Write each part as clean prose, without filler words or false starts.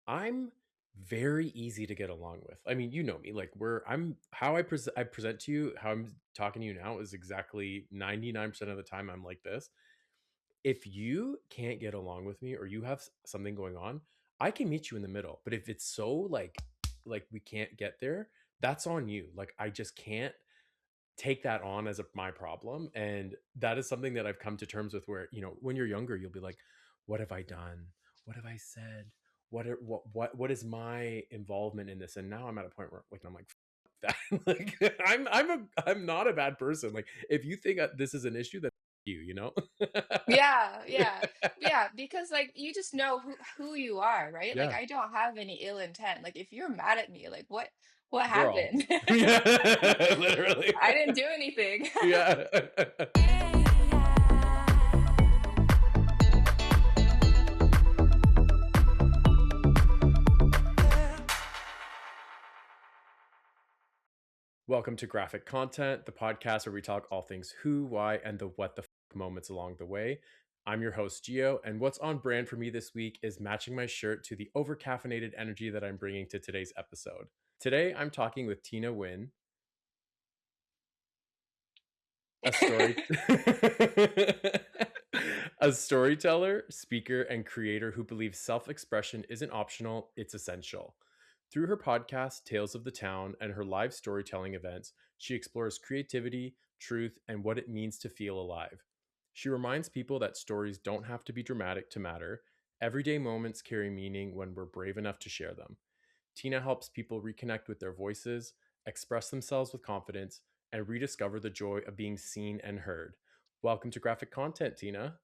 I'm very easy to get along with. I mean, you know me. Like I'm how I present to you, how I'm talking to you now is exactly 99% of the time I'm like this. If you can't get along with me or you have something going on, I can meet you in the middle. But if it's so like we can't get there, that's on you. Like I just can't take that on as my problem, and that is something that I've come to terms with where, when you're younger, you'll be like, what have I done? What have I said? What is my involvement in this? And now I'm at a point where like I'm like that. Like I'm not a bad person. Like if you think this is an issue, then you. Yeah, yeah, yeah. Because like you just know who you are, right? Like Yeah, I don't have any ill intent. Like if you're mad at me, like what girl. happened? Yeah, literally. I didn't do anything. Yeah. Welcome to Graphic Content, the podcast where we talk all things who, why, and the what the moments along the way. I'm your host, Gio, and what's on brand for me this week is matching my shirt to the over-caffeinated energy that I'm bringing to today's episode. Today, I'm talking with Tina Huynh, a story a storyteller, speaker, and creator who believes self-expression isn't optional, it's essential. Through her podcast, Tales of the Town, and her live storytelling events, she explores creativity, truth, and what it means to feel alive. She reminds people that stories don't have to be dramatic to matter. Everyday moments carry meaning when we're brave enough to share them. Tina helps people reconnect with their voices, express themselves with confidence, and rediscover the joy of being seen and heard. Welcome to Graphic Content, Tina.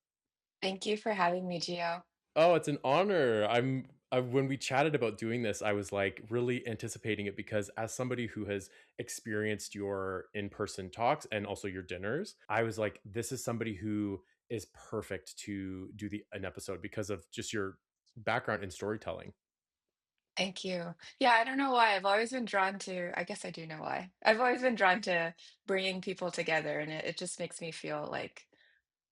Thank you for having me, Gio. Oh, it's an honor. when we chatted about doing this, I was like really anticipating it because as somebody who has experienced your in-person talks and also your dinners, I was like, this is somebody who is perfect to do an episode because of just your background in storytelling. Thank you. Yeah, I don't know why. I've always been drawn to, I guess I do know why. I've always been drawn to bringing people together, and it just makes me feel like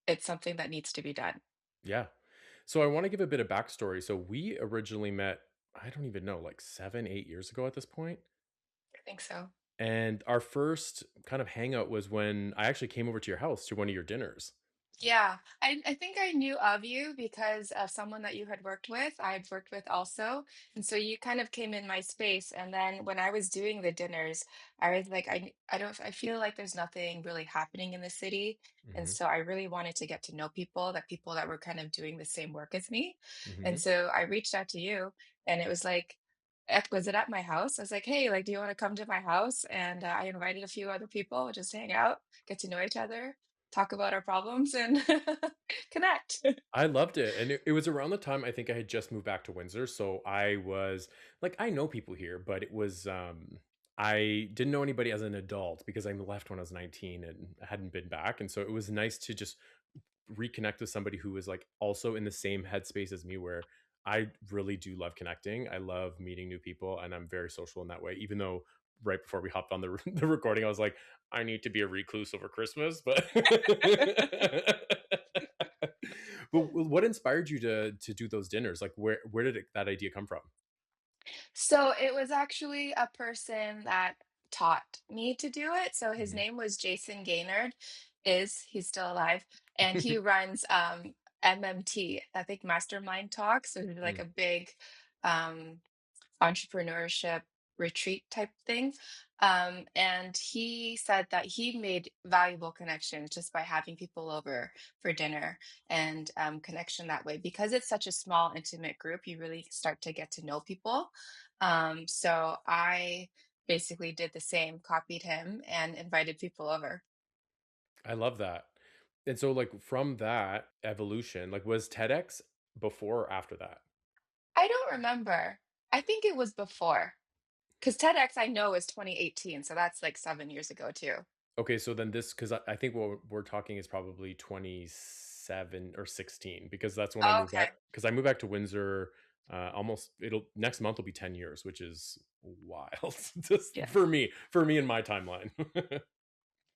it's something that needs to be done. Yeah. So I want to give a bit of backstory. So we originally met, I don't even know, like 7, 8 years ago at this point. I think so. And our first kind of hangout was when I actually came over to your house to one of your dinners. Yeah, I think I knew of you because of someone that you had worked with. I'd worked with also. And so you kind of came in my space. And then when I was doing the dinners, I was like, I feel like there's nothing really happening in the city. And Hmm. so I really wanted to get to know people that were kind of doing the same work as me. Hmm. And so I reached out to you and it was like, was it at my house? I was like, hey, like, do you want to come to my house? And I invited a few other people, just hang out, get to know each other, talk about our problems and connect. I loved it. And it was around the time I think I had just moved back to Windsor. So I was like, I know people here, but I didn't know anybody as an adult because I left when I was 19 and I hadn't been back. And so it was nice to just reconnect with somebody who was like also in the same headspace as me where I really do love connecting. I love meeting new people and I'm very social in that way, even though right before we hopped on the recording, I was like, I need to be a recluse over Christmas. But but what inspired you to do those dinners? Like where did that idea come from? So it was actually a person that taught me to do it. So his Mhm. name was Jason Gaynard, he's still alive, and he runs MMT, I think Mastermind Talks. So he's like Mm. a big um entrepreneurship retreat type thing. And he said that he made valuable connections just by having people over for dinner and connection that way. Because it's such a small, intimate group, you really start to get to know people. So I basically did the same, copied him, and invited people over. I love that. And so like from that evolution, like was TEDx before or after that? I don't remember. I think it was before. Because TEDx I know is 2018, so that's like 7 years ago too. Okay, so then this because I think what we're talking is probably 27 or 16 because that's when I moved back Okay. because I moved back to Windsor almost it'll next month will be 10 years, which is wild just Yeah. for me in my timeline.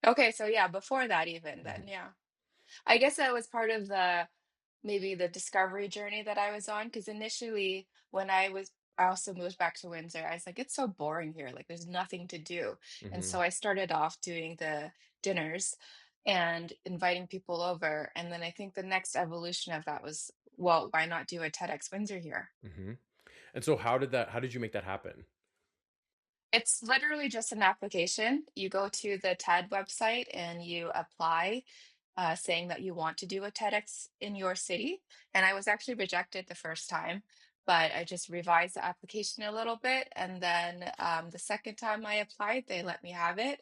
Okay, so yeah, before that even then, Mhm. yeah. I guess that was part of the maybe the discovery journey that I was on because initially when I was I also moved back to Windsor. I was like, it's so boring here. Like, there's nothing to do. And so Mhm. I started off doing the dinners and inviting people over. And then I think the next evolution of that was, well, why not do a TEDx Windsor here? Mhm. And so how did you make that happen? It's literally just an application. You go to the TED website and you apply, saying that you want to do a TEDx in your city. And I was actually rejected the first time, but I just revised the application a little bit. And then the second time I applied, they let me have it.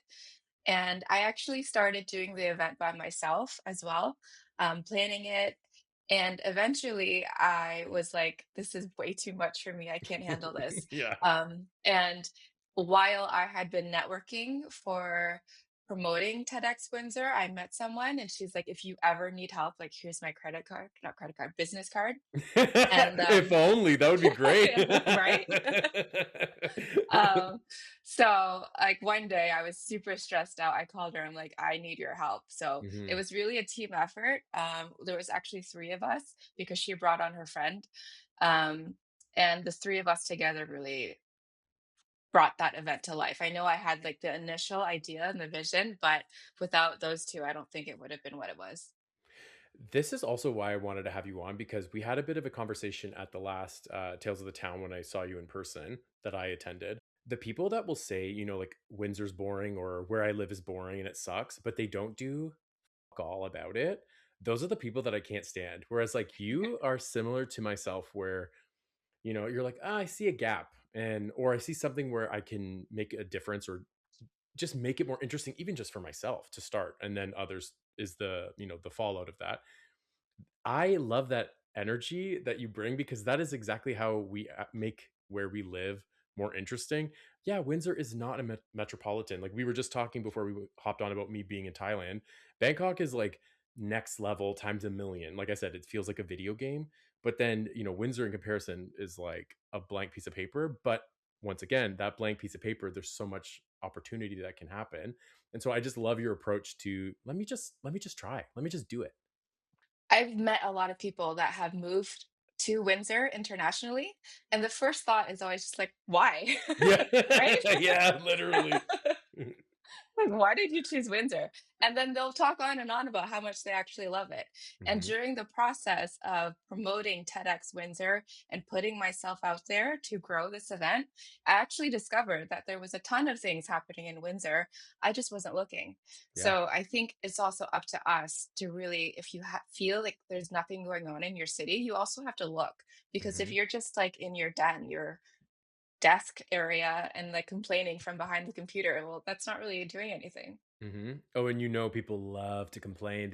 And I actually started doing the event by myself as well, planning it. And eventually I was like, this is way too much for me. I can't handle this. Yeah. And while I had been networking for promoting TEDx Windsor, I met someone and she's like, if you ever need help, like, here's my credit card, not credit card, business card. And If only, that would be great. right. Um, so like one day I was super stressed out. I called her. I'm like, I need your help. So it Mhm. was really a team effort. There was actually three of us because she brought on her friend. Um, and the three of us together really brought that event to life. I know I had like the initial idea and the vision, but without those two, I don't think it would have been what it was. This is also why I wanted to have you on because we had a bit of a conversation at the last Tales of the Town when I saw you in person that I attended. The people that will say, like Windsor's boring or where I live is boring and it sucks, but they don't do fuck all about it. Those are the people that I can't stand. Whereas like you are similar to myself where, you're like, I see a gap or I see something where I can make a difference or just make it more interesting, even just for myself to start. And then others is the fallout of that. I love that energy that you bring because that is exactly how we make where we live more interesting. Yeah, Windsor is not a metropolitan. Like we were just talking before we hopped on about me being in Thailand. Bangkok is like next level times a million. Like I said, it feels like a video game. But then, Windsor in comparison is like a blank piece of paper. But once again, that blank piece of paper, there's so much opportunity that can happen. And so I just love your approach to let me just try. Let me just do it. I've met a lot of people that have moved to Windsor internationally, and the first thought is always just like, "Why?" Yeah. Right? Yeah, literally. Like, why did you choose Windsor? And then they'll talk on and on about how much they actually love it. And Mhm. during the process of promoting TEDx Windsor and putting myself out there to grow this event, I actually discovered that there was a ton of things happening in Windsor. I just wasn't looking. Yeah. So I think it's also up to us to really, if you feel like there's nothing going on in your city, you also have to look. Because if Mhm. you're just like in your den, your desk area and like complaining from behind the computer, well, that's not really doing anything. Mhm. Oh, and people love to complain.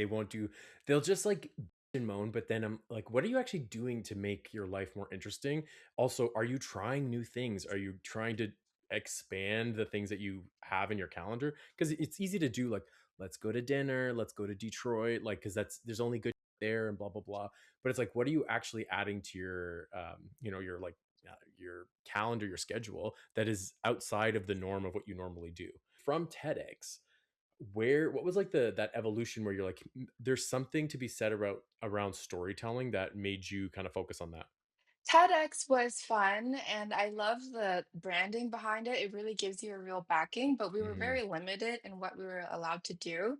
They'll just like bitch and moan, but then I'm like, what are you actually doing to make your life more interesting? Also, are you trying new things? Are you trying to expand the things that you have in your calendar? Because it's easy to do like, let's go to dinner, let's go to Detroit, like, because there's only good there and blah blah blah. But it's like, what are you actually adding to your your like your calendar, your schedule that is outside of the norm of what you normally do? From TEDx, what was like that evolution where you're like, there's something to be said about around storytelling that made you kind of focus on that? TEDx was fun, and I love the branding behind it. It really gives you a real backing, but we were Mhm. very limited in what we were allowed to do.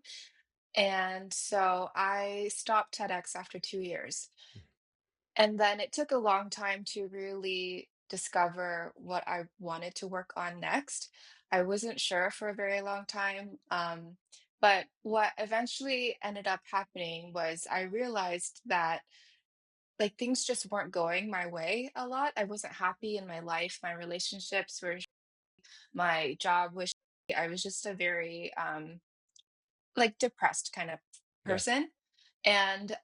And so I stopped TEDx after 2 years. And then it took a long time to really discover what I wanted to work on next. I wasn't sure for a very long time. But what eventually ended up happening was I realized that like things just weren't going my way a lot. I wasn't happy in my life. My relationships were, my job was, I was just a very like depressed kind of Yeah. person. And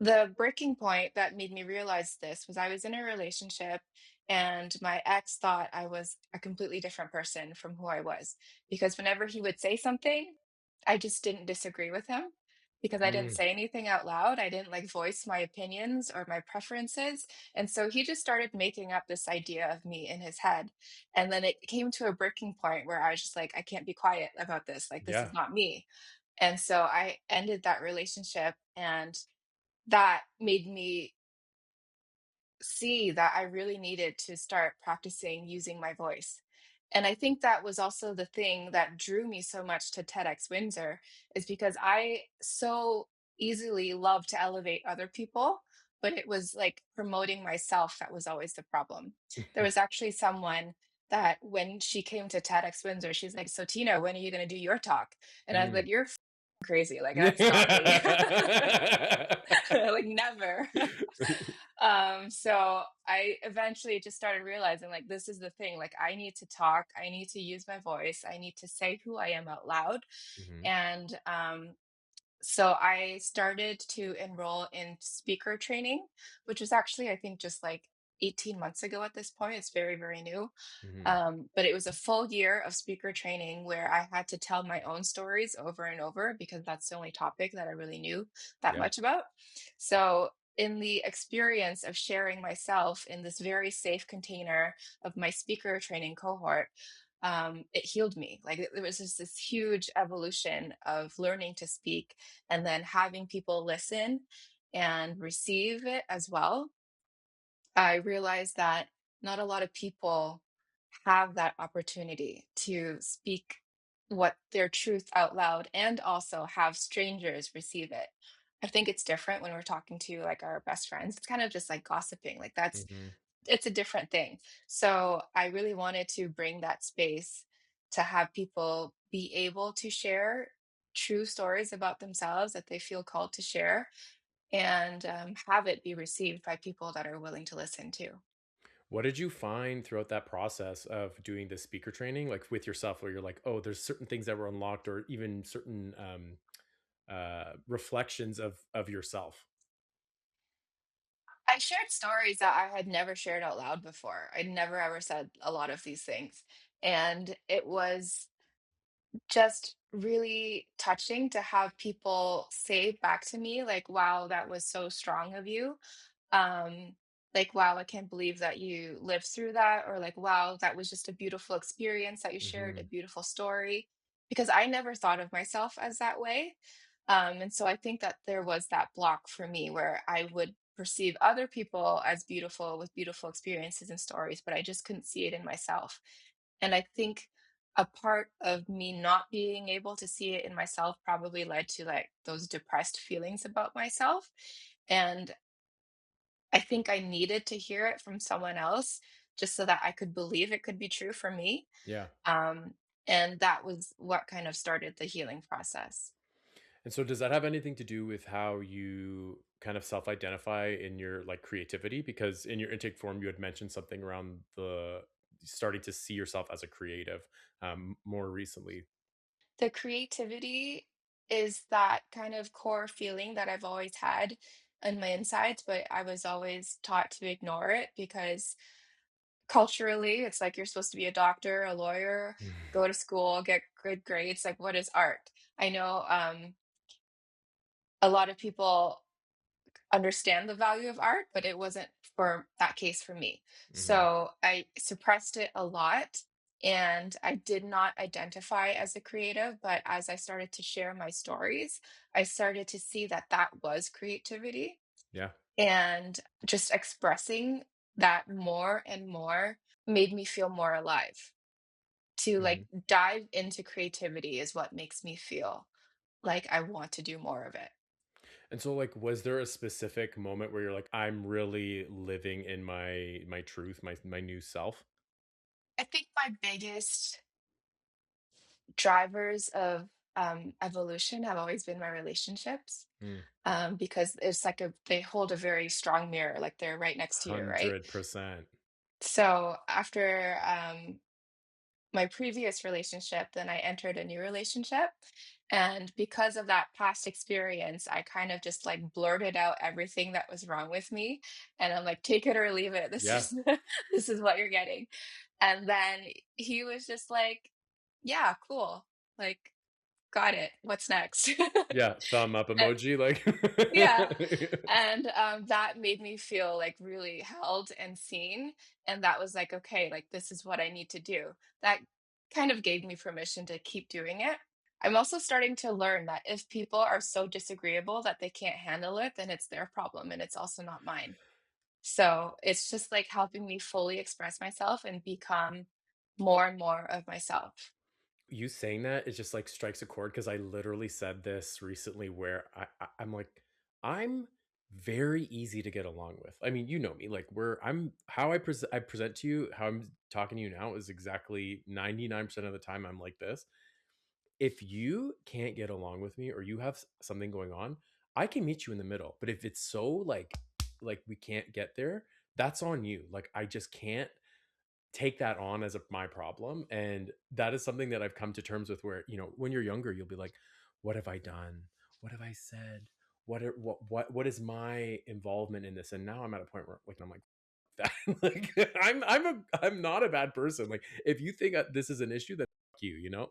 the breaking point that made me realize this was I was in a relationship and my ex thought I was a completely different person from who I was. Because whenever he would say something, I just didn't disagree with him because I didn't Mm, say anything out loud. I didn't like voice my opinions or my preferences. And so he just started making up this idea of me in his head. And then it came to a breaking point where I was just like, I can't be quiet about this. Like, this is yeah. not me. And so I ended that relationship and that made me see that I really needed to start practicing using my voice. And I think that was also the thing that drew me so much to TEDx Windsor, is because I so easily love to elevate other people, but it was like promoting myself that was always the problem. There was actually someone that when she came to TEDx Windsor, she's like, "So Tina, when are you going to do your talk?" And I was like, Mm. "You're crazy. Like, that's not me." Like, never. So I eventually just started realizing, like, this is the thing. Like, I need to talk, I need to use my voice, I need to say who I am out loud. Mhm. And so I started to enroll in speaker training, which was actually, I think, just like 18 months ago at this point. It's very, very new. Mhm. But it was a full year of speaker training where I had to tell my own stories over and over because that's the only topic that I really knew that Yeah. much about. So, in the experience of sharing myself in this very safe container of my speaker training cohort, it healed me. Like, there was just this huge evolution of learning to speak and then having people listen and receive it as well. I realized that not a lot of people have that opportunity to speak what their truth out loud and also have strangers receive it. I think it's different when we're talking to like our best friends. It's kind of just like gossiping. Like that's Mhm. it's a different thing. So I really wanted to bring that space to have people be able to share true stories about themselves that they feel called to share and have it be received by people that are willing to listen too. What did you find throughout that process of doing the speaker training, like with yourself, where you're like, oh, there's certain things that were unlocked, or even certain reflections of yourself? I shared stories that I had never shared out loud before. I'd never ever said a lot of these things. And it was just really touching to have people say back to me, like, wow, that was so strong of you. um like, wow, I can't believe that you lived through that, or like, wow, that was just a beautiful experience that you shared, a Mhm. beautiful story, because I never thought of myself as that way. And so I think that there was that block for me where I would perceive other people as beautiful with beautiful experiences and stories, but I just couldn't see it in myself. And I think a part of me not being able to see it in myself probably led to like those depressed feelings about myself. And I think I needed to hear it from someone else just so that I could believe it could be true for me. Yeah. Um, and that was what kind of started the healing process. And so does that have anything to do with how you kind of self-identify in your like creativity? Because in your intake form, you had mentioned something around the starting to see yourself as a creative more recently. The creativity is that kind of core feeling that I've always had in my insides, but I was always taught to ignore it because culturally, it's like you're supposed to be a doctor, a lawyer, go to school, get good grades. Like, what is art? I know a lot of people understand the value of art, but it wasn't for that case for me. Mhm. So I suppressed it a lot and I did not identify as a creative. But as I started to share my stories, I started to see that that was creativity. Yeah. And just expressing that more and more made me feel more alive. To like Mhm. dive into creativity is what makes me feel like I want to do more of it. And so like was there a specific moment where you're like I'm really living in my truth, my new self? I think my biggest drivers of evolution have always been my relationships, Mm. because it's like they hold a very strong mirror, like they're right next to you, right? 100%. So after my previous relationship, then I entered a new relationship. And because of that past experience, I kind of just like blurted out everything that was wrong with me. And I'm like, take it or leave it. This Yeah. is this is what you're getting. And then he was just like, yeah, cool. Like, got it. What's next? Yeah, thumb up And emoji like yeah. And, that made me feel, like, really held and seen, and that was like, "Okay, like, this is what I need to do." That kind of gave me permission to keep doing it. I'm also starting to learn that if people are so disagreeable that they can't handle it, then it's their problem, and it's also not mine. So it's just like helping me fully express myself and become more and more of myself. You saying that, it just, like, strikes a chord because I literally said this recently where I'm like, "I'm very easy to get along with." I mean, you know me, like, I'm how I present to you, how I'm talking to you now is exactly 99% of the time I'm like this. If you can't get along with me or you have something going on, I can meet you in the middle. But if it's so like we can't get there, that's on you. Like I just can't take that on as my problem. And that is something that I've come to terms with where, when you're younger, you'll be like, what have I done? What have I said? What is my involvement in this? And now I'm at a point where like I'm like that. Like I'm not a bad person. Like if you think this is an issue, then fuck you, you know?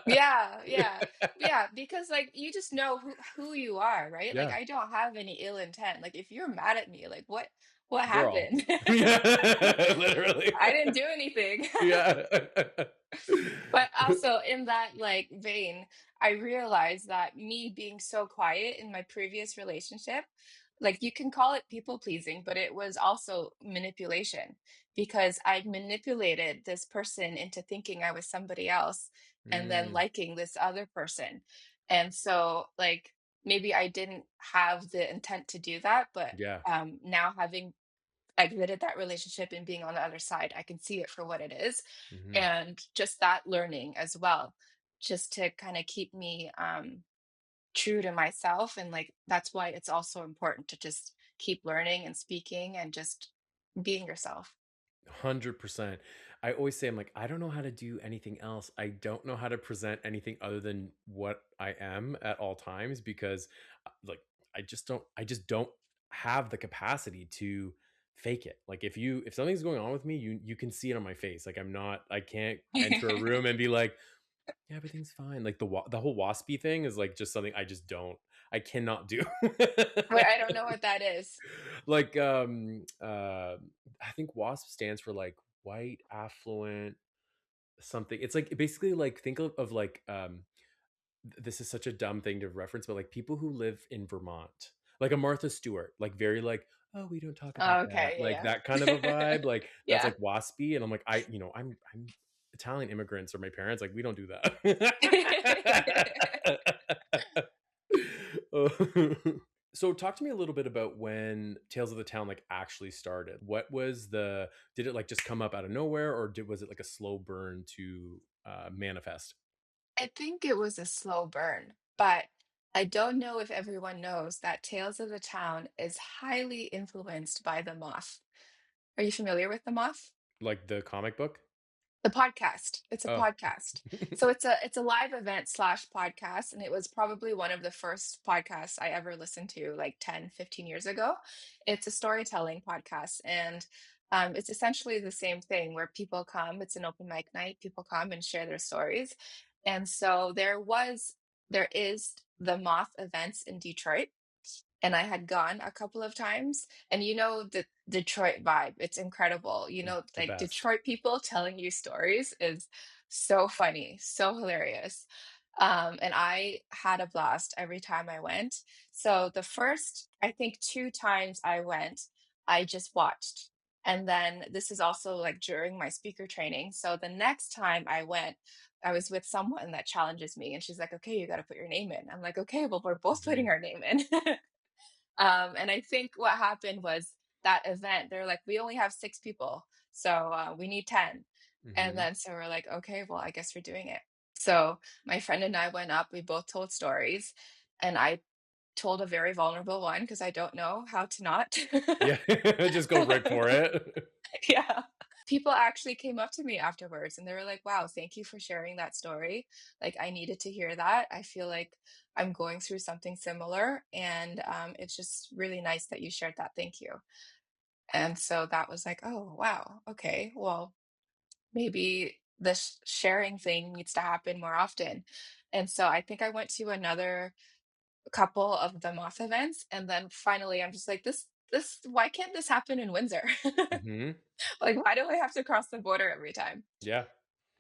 Yeah, yeah. Yeah, because like you just know who you are, right? Like Yeah. I don't have any ill intent. Like if you're mad at me, like what Girl. happened? Yeah, literally. I didn't do anything. Yeah. But also in that like vein, I realized that me being so quiet in my previous relationship, like you can call it people pleasing, but it was also manipulation because I manipulated this person into thinking I was somebody else and then Mm, liking this other person. And so like maybe I didn't have the intent to do that, but yeah. now having exited that relationship and being on the other side, I can see it for what it is. Mhm. And just that learning as well, just to kind of keep me true to myself. And like that's why it's also important to just keep learning and speaking and just being yourself. 100%. I always say, I'm like, I don't know how to do anything else. I don't know how to present anything other than what I am at all times because like I just don't have the capacity to fake it. Like if something's going on with me, you can see it on my face. Like I can't enter a room and be like, yeah, everything's fine. Like the whole waspy thing is like just something I cannot do. But I don't know what that is. Like I think WASP stands for like white affluent something. It's like basically like think of like this is such a dumb thing to reference, but like people who live in Vermont, like a Martha Stewart, like very like, oh, we don't talk about Oh, that, okay, like yeah, that kind of a vibe. Like that's yeah. like waspy, and I'm like, I'm Italian immigrants or my parents, like we don't do Yeah. that. So talk to me a little bit about when Tales of the Town like actually started. What was did it like just come up out of nowhere or was it like a slow burn to manifest? I think it was a slow burn, but I don't know if everyone knows that Tales of the Town is highly influenced by The Moth. Are you familiar with The Moth? Like the comic book? The podcast. It's a Oh. podcast. So it's a live event slash podcast, and it was probably one of the first podcasts I ever listened to like 10, 15 years ago. It's a storytelling podcast, and it's essentially the same thing where people come, it's an open mic night, people come and share their stories. And so there is the Moth events in Detroit, and I had gone a couple of times. And you know the Detroit vibe, it's incredible. You know, The like best. Detroit people telling you stories is so funny, so hilarious. And I had a blast every time I went. So the first, I think, two times I went, I just watched. And then this is also like during my speaker training. So the next time I went, I was with someone that challenges me, and she's like, "Okay, you got to put your name in." I'm like, "Okay, well, we're both putting Mhm. our name in." And I think what happened was that event, they're like, we only have 6 people, so we need 10. And Mhm. then so we're like, okay, well, I guess we're doing it. So my friend and I went up, we both told stories, and I told a very vulnerable one because I don't know how to not. Yeah. Just go right for it. Yeah. People actually came up to me afterwards and they were like, wow, thank you for sharing that story. Like, I needed to hear that. I feel like I'm going through something similar. And it's just really nice that you shared that. Thank you. And so that was like, oh, wow. Okay. Well, maybe this sharing thing needs to happen more often. And so I think I went to another couple of the Moth events. And then finally, I'm just like, why can't this happen in Windsor? Mhm. Like, why do I have to cross the border every time? Yeah.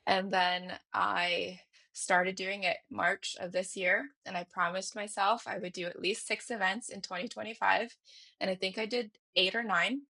And then I started doing it March of this year, and I promised myself I would do at least 6 events in 2025, and I think I did 8 or 9.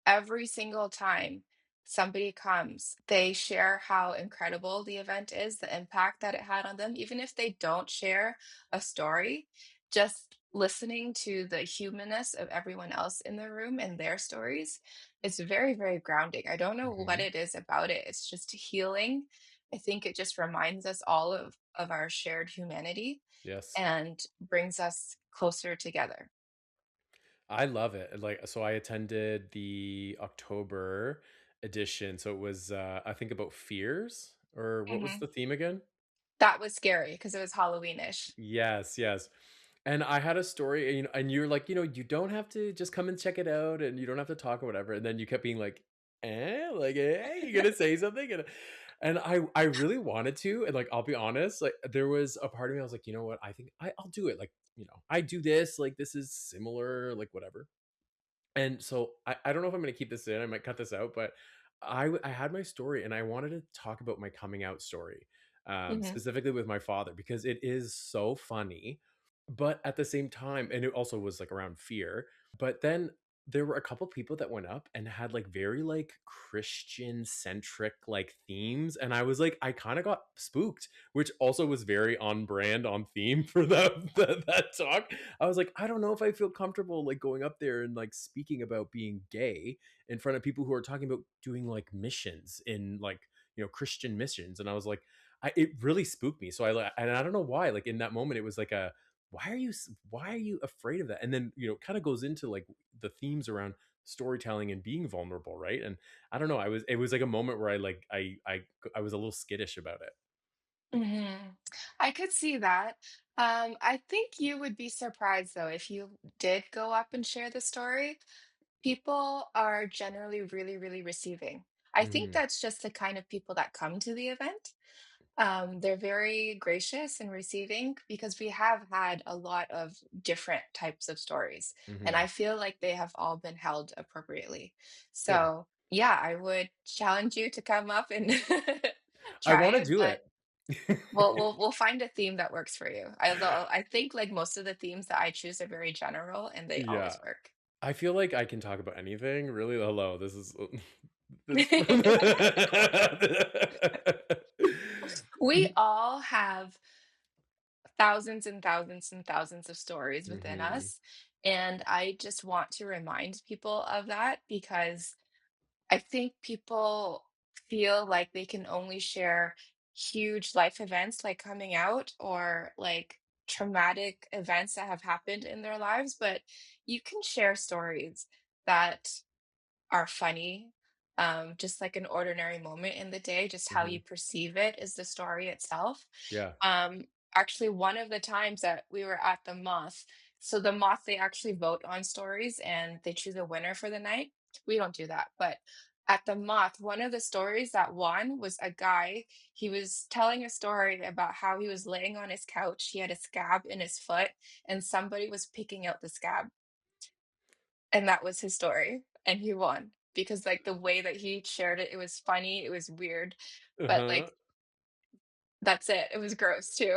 every single time somebody comes, they share how incredible the event is, the impact that it had on them, even if they don't share a story, just listening to the humanness of everyone else in the room and their stories is very, very grounding. I don't know what Mhm. it is about it. It's just healing. I think it just reminds us all of our shared humanity Yes. and brings us closer together. I love it. Like, so I attended the October edition. So it was, I think about fears, or what was Mhm. the theme again? That was scary because it was Halloweenish. Yes, yes. And I had a story, and you're like, you don't have to just come and check it out, and you don't have to talk or whatever. And then you kept being like, like, you gonna say something? And I really wanted to, and like, I'll be honest, like, there was a part of me I was like, you know what? I think I'll do it. Like, I do this, like, this is similar, like, whatever. And so I don't know if I'm gonna keep this in, I might cut this out, but I had my story and I wanted to talk about my coming out story, Mhm. specifically with my father because it is so funny, but at the same time and it also was, like, around fear, but then there were a couple people that went up and had, like, very, like, Christian-centric, like, themes, and I was like I kinda got spooked, which also was very on brand, on theme for that talk. I was like, I don't know if I feel comfortable like going up there and like speaking about being gay in front of people who are talking about doing like missions in like, Christian missions. And I was like, it really spooked me. So and I don't know why, like in that moment, it was like why are you afraid of that? And then, it kind of goes into like the themes around storytelling and being vulnerable. Right. And I don't know, it was like a moment where I was a little skittish about it. Mhm. I could see that. I think you would be surprised though if you did go up and share the story. People are generally really, really receiving. I think Hmm. that's just the kind of people that come to the event. They're very gracious and receiving because we have had a lot of different types of stories, and Hmm. I feel like they have all been held appropriately. Good. So, yeah, I would challenge you to come up and I try want to it, do but it. we'll find a theme that works for you. Although I think like most of the themes that I choose are very general and they Yeah. always work. I feel like I can talk about anything, really. Hello, this is this We all have thousands and thousands and thousands of stories within Mhm, us. And I just want to remind people of that because I think people feel like they can only share huge life events like coming out or like traumatic events that have happened in their lives, but you can share stories that are funny, just like an ordinary moment in the day, just how mhm. you perceive it is the story itself. Yeah. Um, Actually, one of the times that we were at the Moth, so the Moth, they actually vote on stories and they choose a winner for the night. We don't do that, but at the Moth, one of the stories that won was a guy. He was telling a story about how he was laying on his couch. He had a scab in his foot, and somebody was picking out the scab. And that was his story, and he won because, like, the way that he shared it, it was funny, it was weird, but, Uh-huh. like, that's it. It was gross too.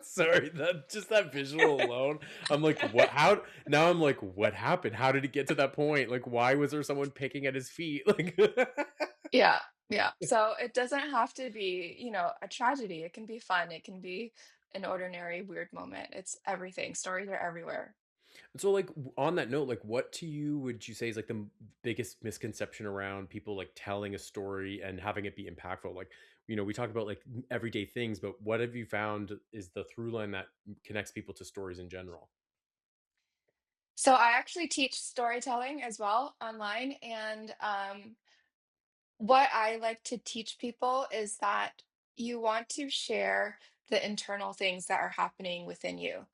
Sorry, that visual alone, I'm like, "What how" now I'm like, "What happened? How did it get to that point? Like, why was there someone picking at his feet?" Like Yeah, yeah. So it doesn't have to be, a tragedy. It can be fun. It can be an ordinary weird moment. It's everything. Stories are everywhere. So, like, on that note, like, what to you would you say is like the biggest misconception around people like telling a story and having it be impactful? Like, we talk about like everyday things, but what have you found is the through line that connects people to stories in general? So I actually teach storytelling as well online, and what I like to teach people is that you want to share the internal things that are happening within you.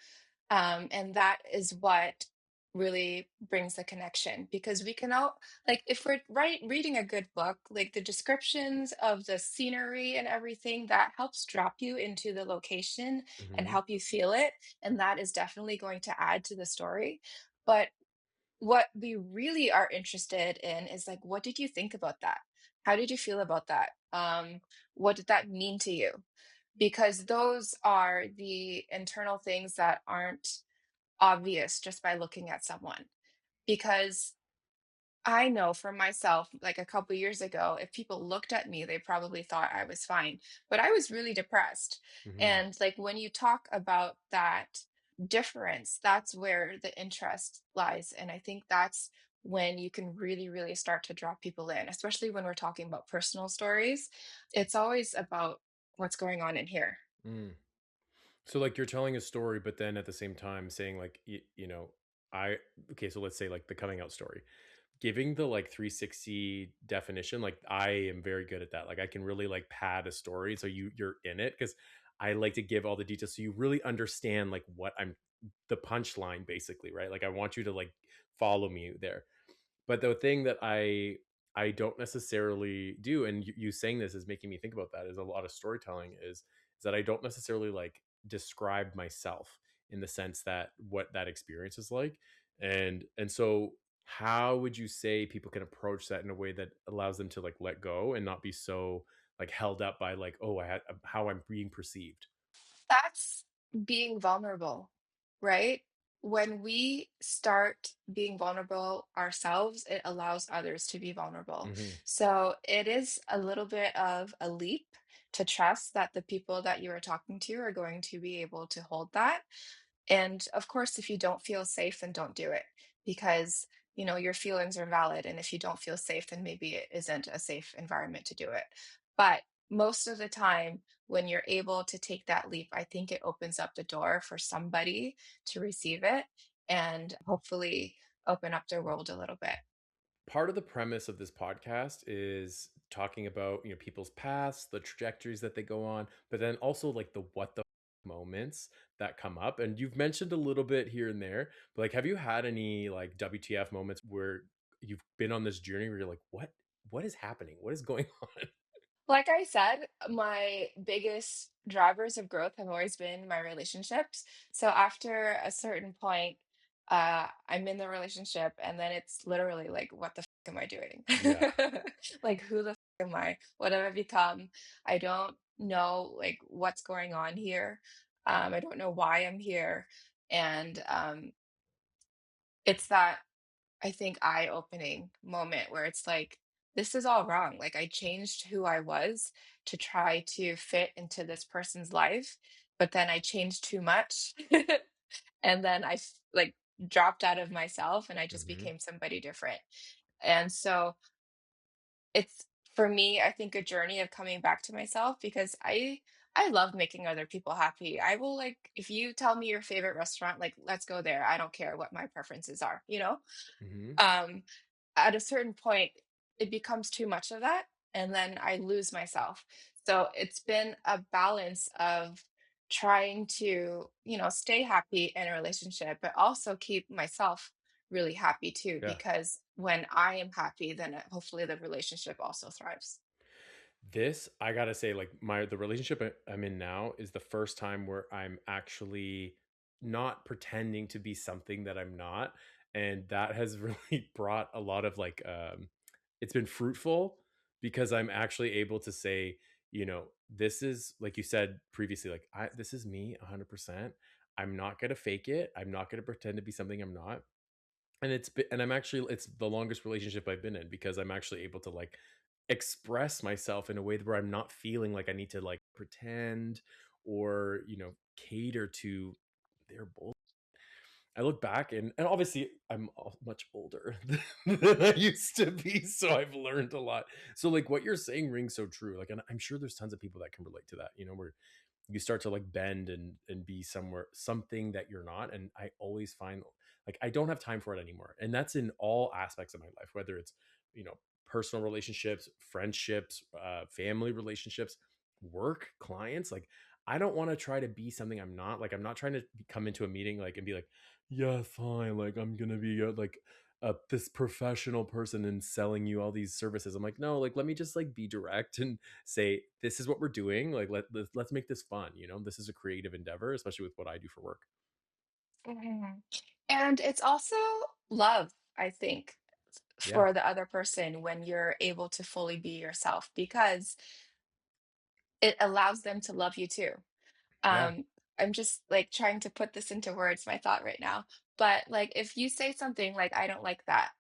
And that is what really brings the connection because we can all like if we're reading a good book, like the descriptions of the scenery and everything that helps drop you into the location and Hmm. help you feel it. And that is definitely going to add to the story. But what we really are interested in is like, what did you think about that? How did you feel about that? What did that mean to you? Because those are the internal things that aren't obvious just by looking at someone. Because I know for myself, like a couple years ago, if people looked at me, they probably thought I was fine, but I was really depressed. Mhm. And like when you talk about that difference, that's where the interest lies. And I think that's when you can really, really start to draw people in, especially when we're talking about personal stories. It's always about what's going on in here. Mm. So, like, you're telling a story, but then at the same time saying, like, I okay, so let's say, like, the coming out story. Giving the, like, 360 definition, like, I am very good at that. Like, I can really, like, pad a story so you're in it because I like to give all the details so you really understand, like, what I'm the punchline basically, right? Like, I want you to, like, follow me there. But the thing that I don't necessarily do, and you saying this is making me think about that, is a lot of storytelling is that I don't necessarily like describe myself in the sense that what that experience is like. And so how would you say people can approach that in a way that allows them to like let go and not be so like held up by like, oh, I had how I'm being perceived? That's being vulnerable, right? When we start being vulnerable ourselves, it allows others to be vulnerable. Hmm. So it is a little bit of a leap to trust that the people that you are talking to are going to be able to hold that. And of course, if you don't feel safe, then don't do it because, your feelings are valid. And if you don't feel safe, then maybe it isn't a safe environment to do it. But most of the time, when you're able to take that leap, I think it opens up the door for somebody to receive it and hopefully open up their world a little bit. Part of the premise of this podcast is talking about people's past, the trajectories that they go on, but then also like the what the moments that come up. And you've mentioned a little bit here and there, but like have you had any like WTF moments where you've been on this journey where you're like, what is happening, what is going on? Like I said, my biggest drivers of growth have always been my relationships. So after a certain point, I'm in the relationship, and then it's literally like, what the am I doing? Yeah. Like, who the am I? What have I become? I don't know like what's going on here. I don't know why I'm here, and it's that I think eye-opening moment where it's like, this is all wrong. Like I changed who I was to try to fit into this person's life, but then I changed too much. And then like dropped out of myself and I just Hmm. became somebody different. And so it's for me, I think a journey of coming back to myself because I love making other people happy. I will like if you tell me your favorite restaurant, like let's go there. I don't care what my preferences are, you know? Hmm. Um, at a certain point, it becomes too much of that, and then I lose myself. So it's been a balance of trying to, stay happy in a relationship, but also keep myself really happy too, Yeah. because when I am happy, then hopefully the relationship also thrives. This, I gotta say, like the relationship I'm in now is the first time where I'm actually not pretending to be something that I'm not. And that has really brought a lot of like it's been fruitful because I'm actually able to say, this is like you said previously, like this is me 100%. I'm not gonna fake it. I'm not gonna pretend to be something I'm not. And I'm actually it's the longest relationship I've been in because I'm actually able to like express myself in a way where I'm not feeling like I need to like pretend or, cater to their bull. I look back and obviously much older than I used to be, so I've learned a lot. So like what you're saying rings so true. Like, and I'm sure there's tons of people that can relate to that, where you start to like bend and be somewhere something that you're not. And I always find like I don't have time for it anymore, and that's in all aspects of my life, whether it's you know personal relationships, friendships, family relationships, work, clients. Like I don't want to try to be something I'm not. Like I'm not trying to come into a meeting like and be like, yeah, fine, like I'm gonna be like this professional person and selling you all these services. I'm like, no, like let me just like be direct and say this is what we're doing, like let's make this fun, this is a creative endeavor, especially with what I do for work. Mhm. And it's also love, I think, Yeah. for the other person when you're able to fully be yourself because it allows them to love you too. Yeah. Um, I'm just like trying to put this into words, my thought right now. But like if you say something like, I don't like that,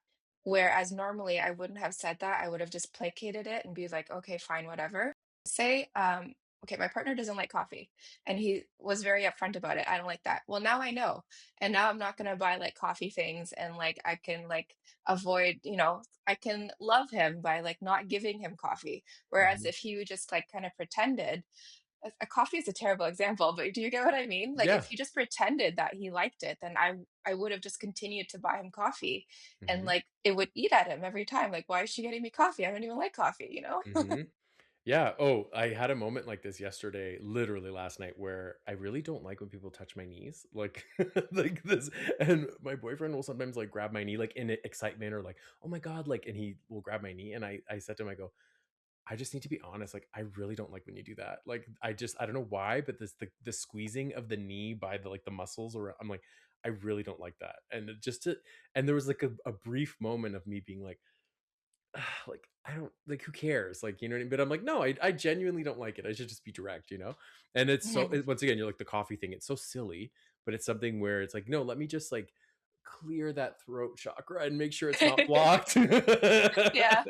Whereas normally I wouldn't have said that. I would have just placated it and be like, okay, fine, whatever. Say, okay, my partner doesn't like coffee and he was very upfront about it. I don't like that. Well, now I know. And now I'm not going to buy like coffee things and like I can like avoid, I can love him by like not giving him coffee. Whereas Mhm. if he would just like kind of pretended, a coffee is a terrible example, but do you get what I mean? Like if Yeah. he just pretended that he liked it, then I would have just continued to buy him coffee and Mhm. like it would eat at him every time. Like, why is she getting me coffee? I don't even like coffee, you know? Mhm. Yeah. Oh, I had a moment like this yesterday, literally last night, where I really don't like when people touch my knees, like like this. And my boyfriend will sometimes like grab my knee, like in excitement or like, oh my god, like, and he will grab my knee, and I said to him, I go, I just need to be honest, like I really don't like when you do that. Like I don't know why, but the squeezing of the knee by the like the muscles, or I'm like, I really don't like that. And and there was like a brief moment of me being like, like, I don't like, who cares? Like, you know what I mean? But I'm like, no, I genuinely don't like it. I should just be direct, you know? And it's so, Mhm. once again, you're like the coffee thing. It's so silly, but it's something where it's like, no, let me just like clear that throat chakra and make sure it's not blocked. Yeah.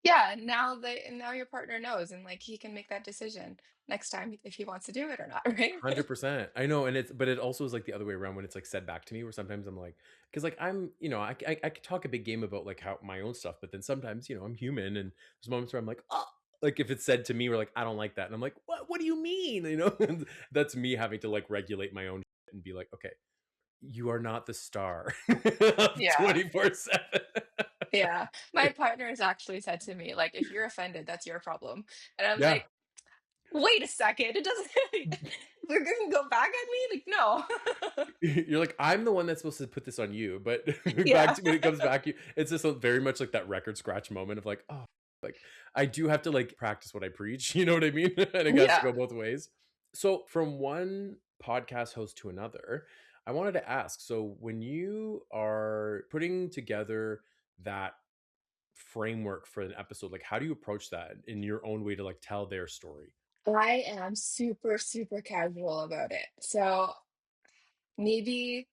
Yeah, now your partner knows and like he can make that decision next time if he wants to do it or not, right? 100%. I know, and but it also is like the other way around when it's like said back to me, where sometimes I'm like, because like I'm, I could talk a big game about like how my own stuff, but then sometimes I'm human, and there's moments where I'm like, oh, like if it's said to me, we're like, I don't like that, and I'm like, what do you mean? And that's me having to like regulate my own shit and be like, okay, you are not the star of Yeah. 24/7. Yeah. My partner has actually said to me, like, if you're offended, that's your problem. And I'm Yeah. like, wait a second, it doesn't we're gonna go back at me? Like, no. You're like, I'm the one that's supposed to put this on you, but back Yeah. to when it comes back, it's just very much like that record scratch moment of like, oh, like I do have to like practice what I preach. You know what I mean? And it has to Yeah. go both ways. So from one podcast host to another, I wanted to ask. So when you are putting together that framework for an episode, like how do you approach that in your own way to like tell their story? I am super, super casual about it. So maybe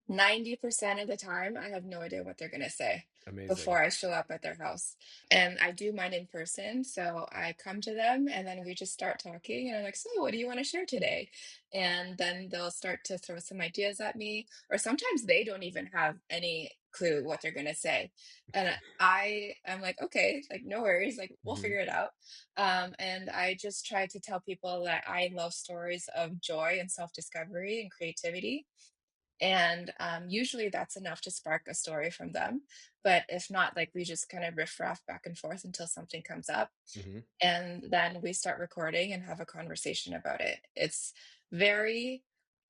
90% of the time, I have no idea what they're gonna say Amazing. before I show up at their house. And I do mine in person, so I come to them and then we just start talking and I'm like, "So, what do you wanna share today?" And then they'll start to throw some ideas at me, or sometimes they don't even have any clue what they're gonna say. And I am like, "Okay, like, no worries, like, we'll Hmm. figure it out." And I just try to tell people that I love stories of joy and self-discovery and creativity, and usually that's enough to spark a story from them. But if not, like we just kind of riff-raff back and forth until something comes up. Hmm. And then we start recording and have a conversation about it. It's very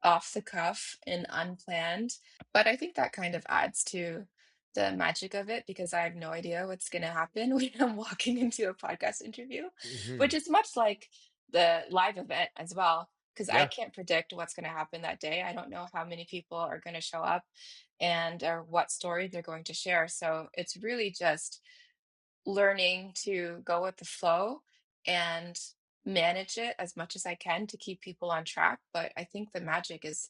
off the cuff and unplanned, but I think that kind of adds to the magic of it because I have no idea what's going to happen when I'm walking into a podcast interview, which Hmm. is much like the live event as well. Because I Yeah. can't predict what's going to happen that day. I don't know how many people are going to show up and or what story they're going to share. So it's really just learning to go with the flow and manage it as much as I can to keep people on track. But I think the magic is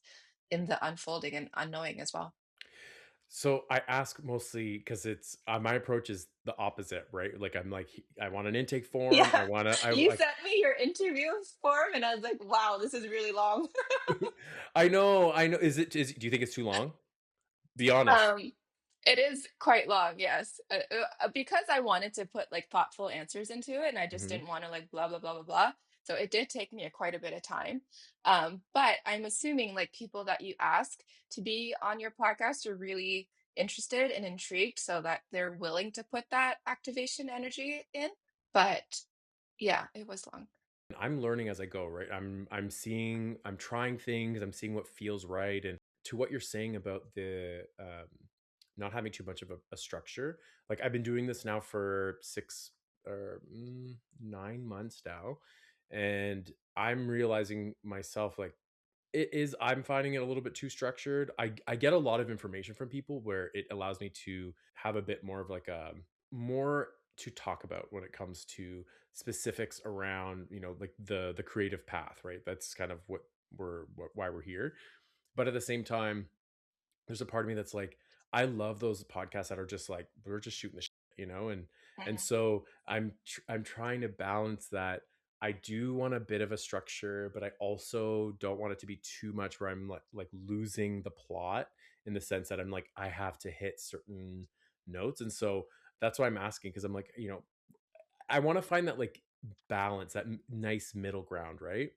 in the unfolding and unknowing as well. So I ask mostly because it's my approach is the opposite, right? Like I'm like, I want an intake form. I Yeah. want to, I You like, sent me your interview form and I was like, wow, this is really long. I know, I know. Do you think it's too long? Be honest. Um, it is quite long, yes. Because I wanted to put like thoughtful answers into it, and I just Hmm. didn't want to like blah blah blah blah blah. So it did take me quite a bit of time. But I'm assuming like people that you ask to be on your podcast are really interested and intrigued, so that they're willing to put that activation energy in. But yeah, it was long. I'm learning as I go, right? I'm trying things, I'm seeing what feels right. And to what you're saying about the not having too much of a structure, like I've been doing this now for 9 months now, and I'm realizing myself like I'm finding it a little bit too structured. I get a lot of information from people where it allows me to have a bit more of like a more to talk about when it comes to specifics around, like the creative path, right? That's kind of why we're here. But at the same time, there's a part of me that's like, I love those podcasts that are just like, we're just shooting the shit, you know? And Mhm. so I'm trying to balance that. I do want a bit of a structure, but I also don't want it to be too much where I'm like losing the plot in the sense that I'm like, I have to hit certain notes. And so that's why I'm asking, because I'm like, I want to find that like balance, that nice middle ground, right?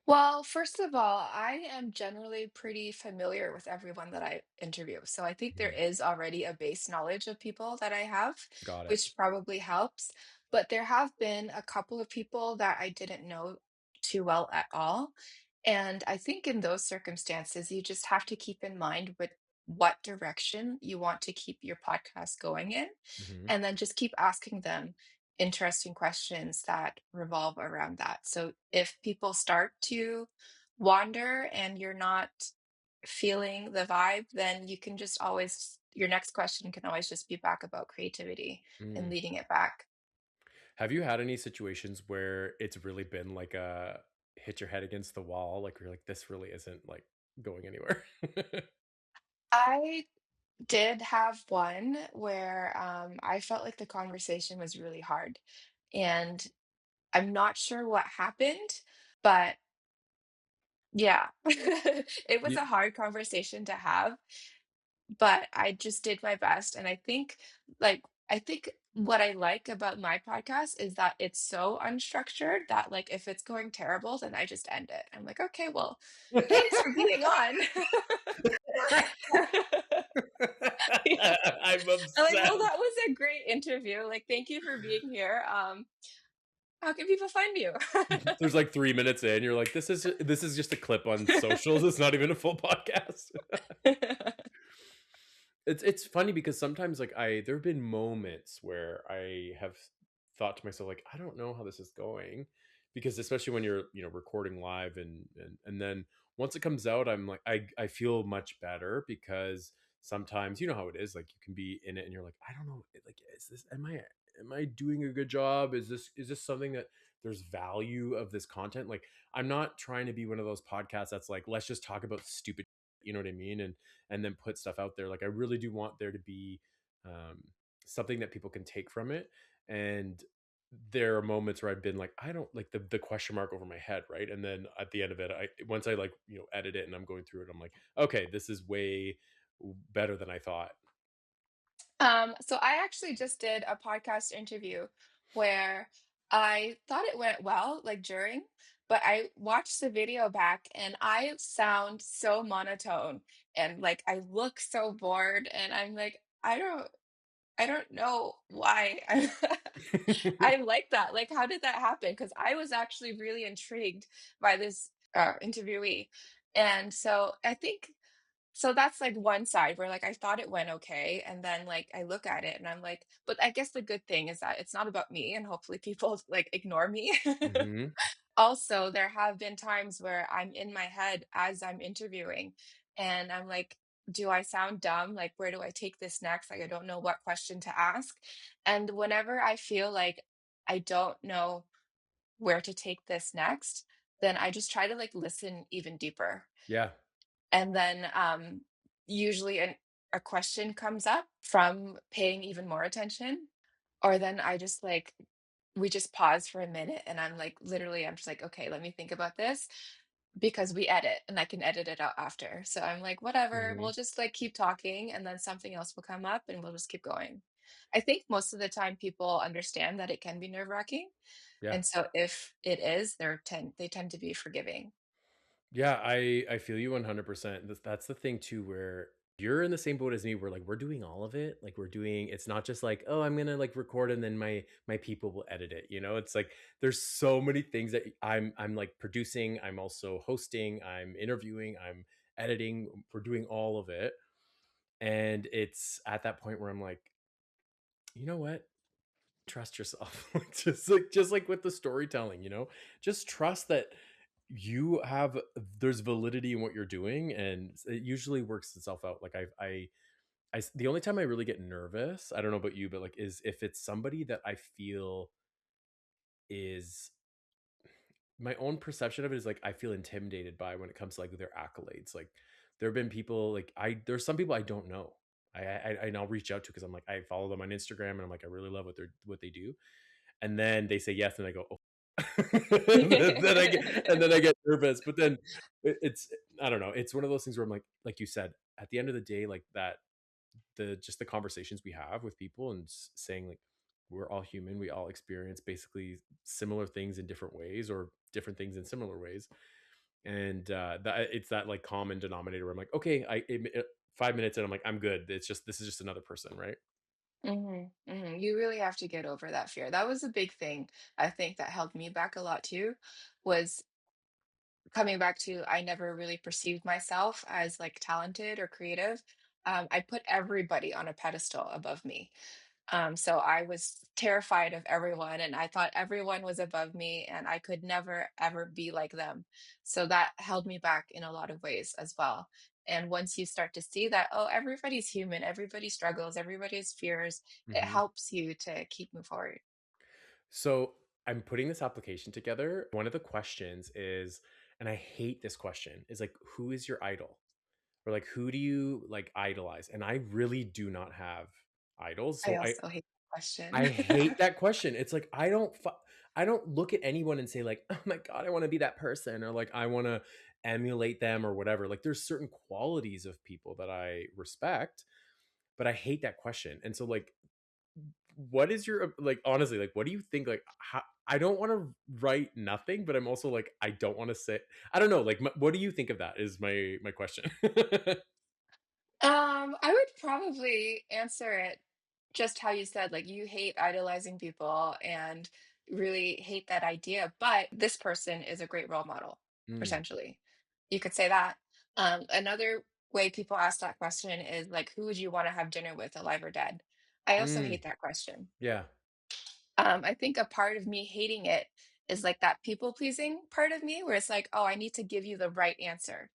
Well, first of all, I am generally pretty familiar with everyone that I interview. So I think there Mhm. is already a base knowledge of people that I have, Got it. which probably helps. But there have been a couple of people that I didn't know too well at all. And I think in those circumstances, you just have to keep in mind what direction you want to keep your podcast going in, Hmm. and then just keep asking them interesting questions that revolve around that. So if people start to wander and you're not feeling the vibe, then you can just always, your next question can always just be back about creativity and leading it back. Have you had any situations where it's really been like a hit your head against the wall, like you're like, this really isn't like going anywhere? I did have one where I felt like the conversation was really hard. And I'm not sure what happened, but yeah, it was You, a hard conversation to have. But I just did my best, and I think what I like about my podcast is that it's so unstructured that, like, if it's going terrible, then I just end it. I'm like, "Okay, well, thanks for being on." Yeah. I'm I'm like, "Well, obsessed. that was a great interview, like, thank you for being here, how can people find you?" There's like 3 minutes in, you're like, this is just a clip on socials. It's not even a full podcast. It's funny because sometimes like there have been moments where I have thought to myself like, I don't know how this is going, because especially when you're recording live, and then once it comes out, I'm like, I feel much better, because sometimes you know how it is, like you can be in it and you're like, I don't know, like, is this, am I doing a good job, is this something that there's value of this content, like I'm not trying to be one of those podcasts that's like, let's just talk about stupid, you know what I mean, and then put stuff out there. Like I really do want there to be um, something that people can take from it. And there are moments where I've been like, I don't like the question mark over my head, right? And then at the end of it, I once I like edit it and I'm going through it, I'm like, okay, this is way better than I thought. So I actually just did a podcast interview where I thought it went well, like during, but I watched the video back and I sound so monotone and like I look so bored and I'm like, I don't know why I like that. Like, how did that happen? Because I was actually really intrigued by this interviewee. And so I think so that's, like, one side where, like, I thought it went okay, and then, like, I look at it and I'm like but I guess the good thing is that it's not about me, and hopefully people, like, ignore me. Hmm. Also, there have been times where I'm in my head as I'm interviewing, and I'm like, "Do I sound dumb? Like, where do I take this next? Like, I don't know what question to ask." And whenever I feel like I don't know where to take this next, then I just try to, like, listen even deeper. Yeah. And then, usually a question comes up from paying even more attention, or then I just, like we just pause for a minute, and I'm, like literally, I'm just like, "Okay, let me think about this," because we edit, and I can edit it out after. So I'm like, "Whatever, we'll Hmm. just, like, keep talking, and then something else will come up, and we'll just keep going." I think most of the time people understand that it can be nerve-wracking, Yeah. and so if it is, they tend to be forgiving. Yeah, I feel you 100%. That's the thing too, where you're in the same boat as me, where like we're doing all of it. Like we're doing, it's not just like, oh, I'm gonna like record and then my people will edit it. It's like there's so many things that I'm like producing, I'm also hosting, I'm interviewing, I'm editing, we're doing all of it. And it's at that point where I'm like, you know what? Trust yourself. Just like with the storytelling, just trust that you have there's validity in what you're doing, and it usually works itself out. Like the only time I really get nervous, I don't know about you, but like, is if it's somebody that I feel is my own perception of it is like I feel intimidated by when it comes to like their accolades. Like there have been people like there's some people I don't know. And I'll reach out to because I'm like I follow them on Instagram and I'm like I really love what they do, and then they say yes, and I go, oh. And then I get nervous, but then it's I don't know. It's one of those things where I'm like you said, at the end of the day, like that the just the conversations we have with people and saying like we're all human, we all experience basically similar things in different ways or different things in similar ways, and that it's that like common denominator where I'm like, okay, 5 minutes and I'm like, I'm good. It's just this is just another person, right? You really have to get over that fear. That was a big thing I think that held me back a lot too, was coming back to I never really perceived myself as like talented or creative. I put everybody on a pedestal above me. So I was terrified of everyone, and I thought everyone was above me, and I could never ever be like them. So that held me back in a lot of ways as well. And once you start to see that, oh, everybody's human, everybody struggles, everybody has fears, it Hmm. helps you to keep moving forward. So I'm putting this application together. One of the questions is, and I hate this question, is like, who is your idol? Or like, who do you like idolize? And I really do not have idols. I So also hate that I question. hate that question. It's like I don't look at anyone and say like, "Oh my god, I want to be that person," or like I want to emulate them or whatever. Like there's certain qualities of people that I respect, but I hate that question. And so like what is your like honestly, like what do you think like how, I don't want to write nothing, but I'm also like I don't want to say I don't know, like what do you think of that is my question. I would probably answer it just how you said, like you hate idolizing people and really hate that idea, but this person is a great role model, Mm, potentially. You could say that. Another way people ask that question is like, who would you want to have dinner with, alive or dead? I also mm, hate that question. yeah. I think a part of me hating it is like that people pleasing part of me where it's like, oh, I need to give you the right answer.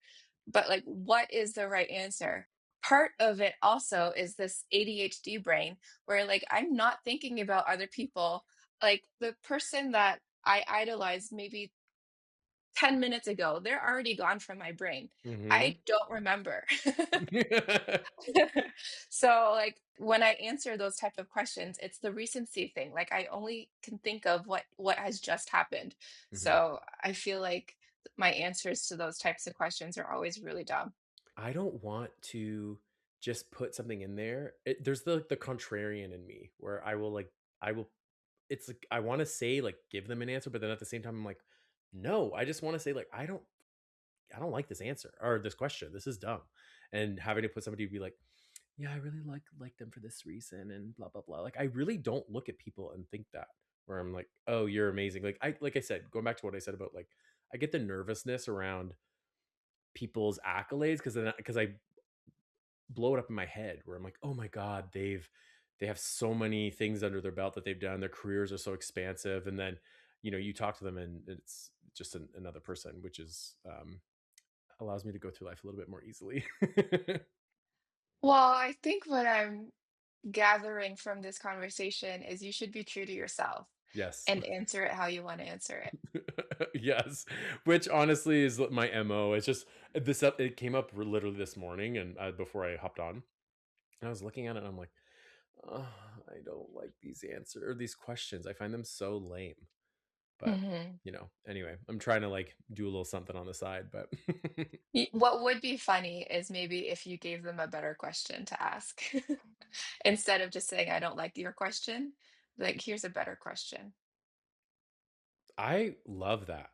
But like, what is the right answer? Part of it also is this ADHD brain where like I'm not thinking about other people. Like the person that I idolized maybe 10 minutes ago, they're already gone from my brain. I Mhm. don't remember. So, like, when I answer those type of questions, it's the recency thing. Like, I only can think of what has just happened. Mhm. So, I feel like my answers to those types of questions are always really dumb. I don't want to just put something in there. There's the contrarian in me where I will it's like I want to say like give them an answer, but then at the same time I'm like, no, I just want to say like I don't like this answer or this question. This is dumb. And having to put somebody to be like, yeah, I really like them for this reason and blah blah blah. Like I really don't look at people and think that where I'm like, oh, you're amazing. Like I said, going back to what I said about like I get the nervousness around people's accolades because I blow it up in my head where I'm like, oh my god, they have so many things under their belt that they've done. Their careers are so expansive, and then you talk to them and it's just another person, which is allows me to go through life a little bit more easily. Well, I think what I'm gathering from this conversation is you should be true to yourself Yes. and answer it how you want to answer it. Yes, which honestly is my mo. It's just it came up literally this morning and before I hopped on, and I was looking at it and I'm like, oh, I don't like these answers or these questions. I find them so lame. But, Mhm. anyway, I'm trying to, like, do a little something on the side, but What would be funny is maybe if you gave them a better question to ask. Instead of just saying, "I don't like your question," like, "Here's a better question." I love that.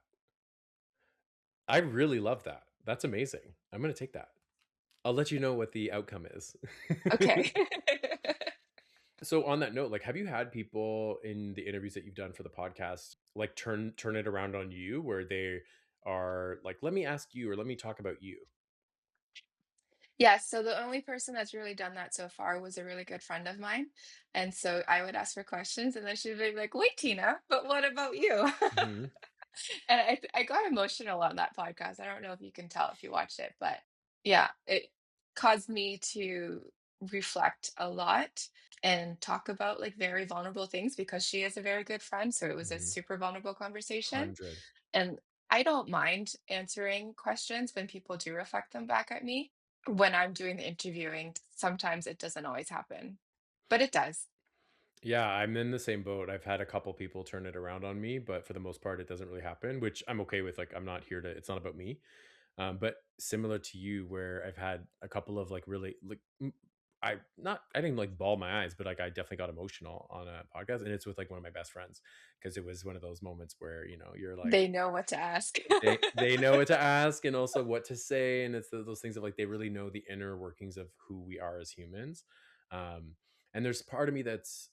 I really love that. That's amazing. I'm gonna take that. I'll let you know what the outcome is. Okay. So on that note, like, have you had people in the interviews that you've done for the podcast, like, turn it around on you where they are like, "Let me ask you," or "Let me talk about you?" Yeah, so the only person that's really done that so far was a really good friend of mine, and so I would ask her questions, and then she'd be like, "Wait, Tina, but what about you?" Mhm. And I got emotional on that podcast. I don't know if you can tell if you watched it, but yeah, it caused me to reflect a lot and talk about like very vulnerable things because she is a very good friend. So it was a Mhm. super vulnerable conversation. 100. And I don't mind answering questions when people do reflect them back at me. When I'm doing the interviewing, sometimes it doesn't always happen, but it does. Yeah, I'm in the same boat. I've had a couple people turn it around on me, but for the most part, it doesn't really happen, which I'm okay with. Like, I'm not here to, it's not about me. But similar to you, where I've had a couple of like really, like, I didn't like bawl my eyes, but like I definitely got emotional on a podcast. And it's with like one of my best friends because it was one of those moments where, you're like, They know what to ask. they know what to ask and also what to say, and it's those things of like they really know the inner workings of who we are as humans. Um, and there's part of me that's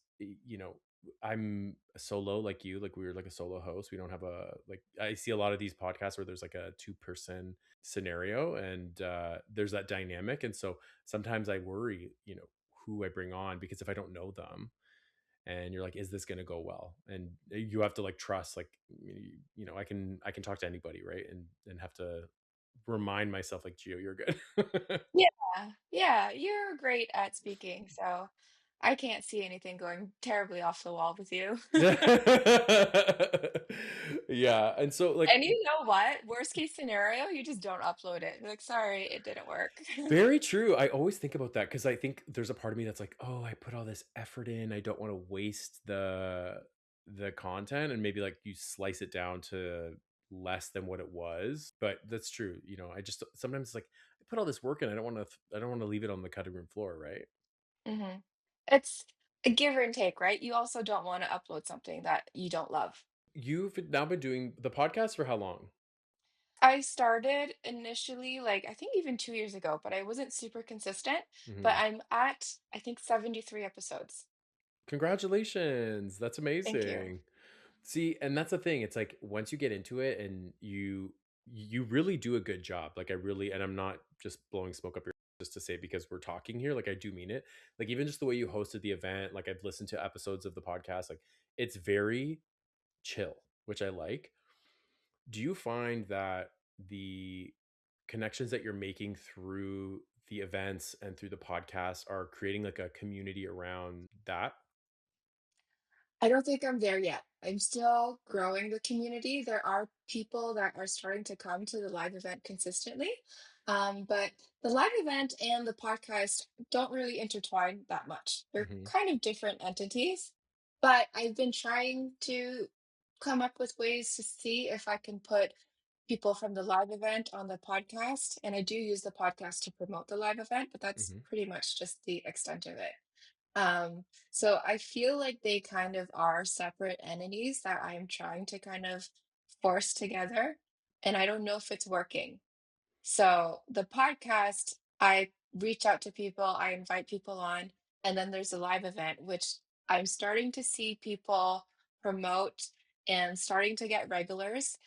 I'm a solo like you, like we were like a solo host. We don't have a like I see a lot of these podcasts where there's like a two-person scenario and there's that dynamic, and so sometimes I worry, who I bring on because if I don't know them and you're like, is this going to go well, and you have to like trust like I can talk to anybody, right, and have to remind myself like, Gio, you're good. Yeah, yeah, you're great at speaking, so I can't see anything going terribly off the wall with you. Yeah, and so like And you know what? Worst case scenario, you just don't upload it. You're like, "Sorry, it didn't work." very true. I always think about that because I think there's a part of me that's like, oh, I put all this effort in. I don't want to waste the content, and maybe like you slice it down to less than what it was. But that's true. I just sometimes it's like I put all this work in. I don't want to leave it on the cutting room floor, right? Mhm. It's a give and take, right? You also don't wanna upload something that you don't love. You've now been doing the podcast for how long? I started initially, like, I think even 2 years ago, but I wasn't super consistent, but Mhm. I'm at, I think, 73 episodes. Congratulations. That's Thank you. amazing. See, and that's the thing. It's like once you get into it and you really do a good job. Like I really, and I'm not just blowing smoke up your just to say because we're talking here. Like I do mean it. Like even just the way you hosted the event, like I've listened to episodes of the podcast, like it's very chill, which I like. Do you find that the connections that you're making through the events and through the podcast are creating like a community around that? I don't think I'm there yet. I'm still growing the community. There are people that are starting to come to the live event consistently, but the live event and the podcast don't really intertwine that much. They're Hmm. kind of different entities, but I've been trying to come up with ways to see if I can put people from the live event on the podcast. And I do use the podcast to promote the live event, but that's Hmm. pretty much just the extent of it. So I feel like they kind of are separate entities that I'm trying to kind of force together, and I don't know if it's working. So the podcast, I reach out to people, I invite people on, and then there's a live event, which I'm starting to see people promote and starting to get regulars.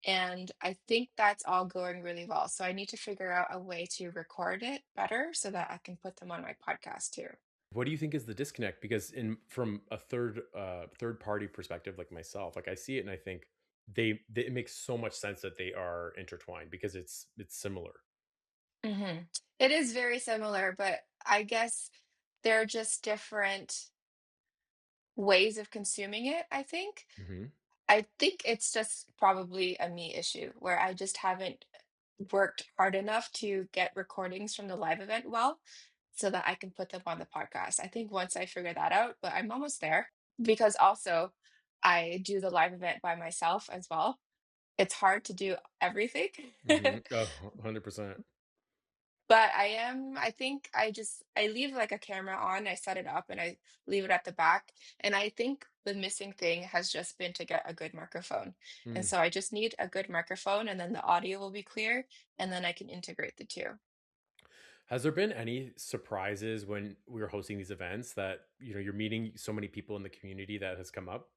And I think that's all going really well. So I need to figure out a way to record it better so that I can put them on my podcast too. What do you think is the disconnect? Because in from a third party perspective, like myself, like I see it and I think it makes so much sense that they are intertwined because it's similar. Mhm. It is very similar, but I guess they're just different ways of consuming it, I think. Hmm. I think it's just probably a me issue where I just haven't worked hard enough to get recordings from the live event well so that I can put them on the podcast. I think once I figure that out, but I'm almost there because also I do the live event by myself as well. It's hard to do everything. Hmm. Oh, 100%. But I think I leave, like, a camera on, I set it up, and I leave it at the back, and I think the missing thing has just been to get a good microphone, and Mm. so I just need a good microphone, and then the audio will be clear, and then I can integrate the 2. Has there been any surprises when we were hosting these events that you're meeting so many people in the community that has come up?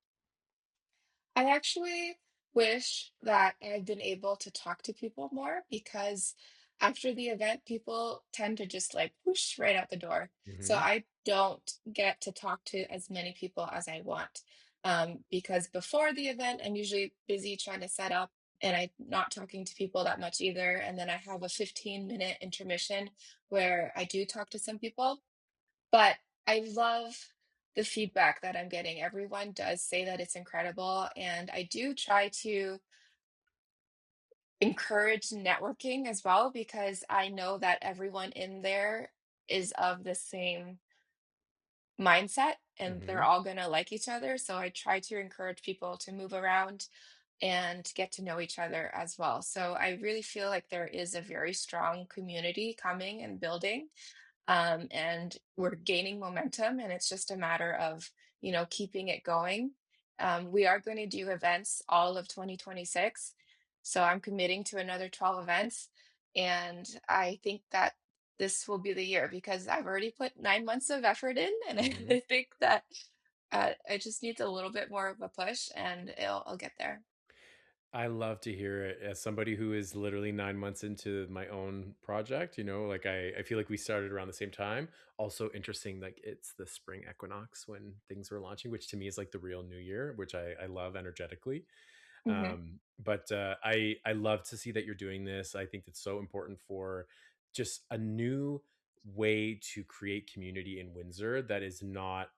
I actually wish that I've been able to talk to people more because after the event, people tend to just like whoosh right out the door. So Hmm. I don't get to talk to as many people as I want. Because before the event, I'm usually busy trying to set up and I'm not talking to people that much either. And then I have a 15-minute intermission where I do talk to some people. But I love the feedback that I'm getting. Everyone does say that it's incredible, and I do try to encourage networking as well because I know that everyone in there is of the same mindset and they're Mhm, all gonna like each other. So I try to encourage people to move around and get to know each other as well. So I really feel like there is a very strong community coming and building, and we're gaining momentum, and it's just a matter of, keeping it going. We are going to do events all of 2026, so I'm committing to another 12 events, and I think that this will be the year because I've already put 9 months of effort in, and mhm. I think that it just needs a little bit more of a push, and I'll get there. I love to hear it as somebody who is literally 9 months into my own project, like I feel like we started around the same time. Also interesting, like it's the spring equinox when things were launching, which to me is like the real new year, which I love energetically. Hmm. But I love to see that you're doing this. I think it's so important for just a new way to create community in Windsor that is not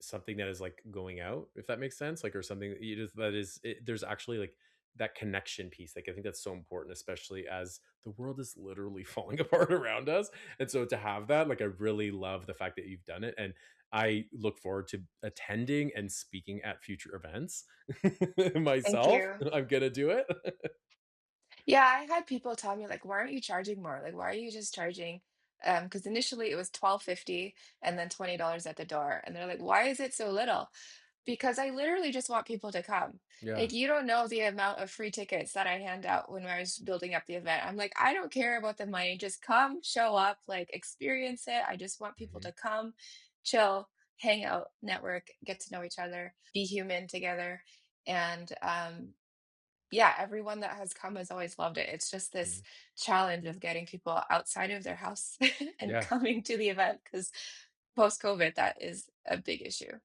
something that is like going out, if that makes sense, like, or something that you just that is there's actually like that connection piece. Like I think that's so important, especially as the world is literally falling apart around us. And so to have that, like, I really love the fact that you've done it, and I look forward to attending and speaking at future events Thank myself. you. I'm gonna do it. Yeah, I had people tell me like, "Why aren't you charging more? Like, why are you just charging?" Because initially it was 12.50 and then $20 at the door, and they're like, "Why is it so little?" Because I literally just want people to come. Yeah. Like, you don't know the amount of free tickets that I hand out when I was building up the event. I'm like, I don't care about the money. Just come, show up, like experience it. I just want people Mhm. to come, chill, hang out, network, get to know each other, be human together, and yeah, everyone that has come has always loved it. It's just this Mhm. challenge of getting people outside of their house and Yeah. coming to the event because post-COVID, that is a big issue.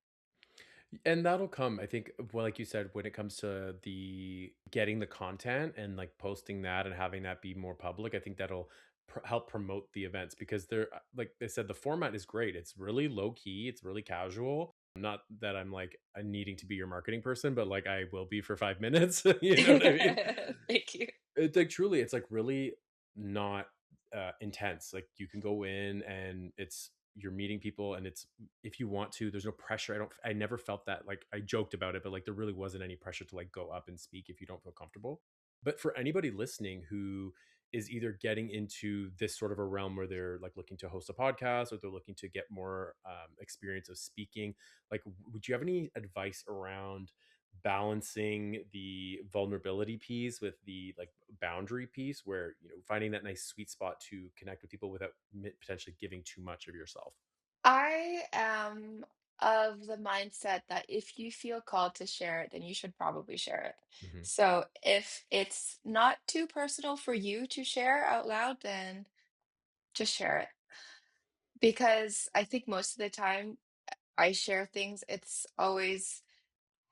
And that'll come, I think, well, like you said, when it comes to the getting the content and like posting that and having that be more public, I think that'll help promote the events, because they're like they said, the format is great. It's really low key, it's really casual. Not that I'm like needing to be your marketing person, but like I will be for 5 minutes. You know what I mean? Thank you. It's like truly, it's like really not intense. Like you can go in and you're meeting people, and it's, if you want to, there's no pressure. I never felt that. Like I joked about it, but like there really wasn't any pressure to like go up and speak if you don't feel comfortable. But for anybody listening who is either getting into this sort of a realm where they're like looking to host a podcast, or they're looking to get more experience of speaking, like would you have any advice around balancing the vulnerability piece with the like boundary piece, where finding that nice sweet spot to connect with people without potentially giving too much of yourself? I am of the mindset that if you feel called to share it, then you should probably share it. Hmm. So if it's not too personal for you to share out loud, then just share it. Because I think most of the time I share things, it's always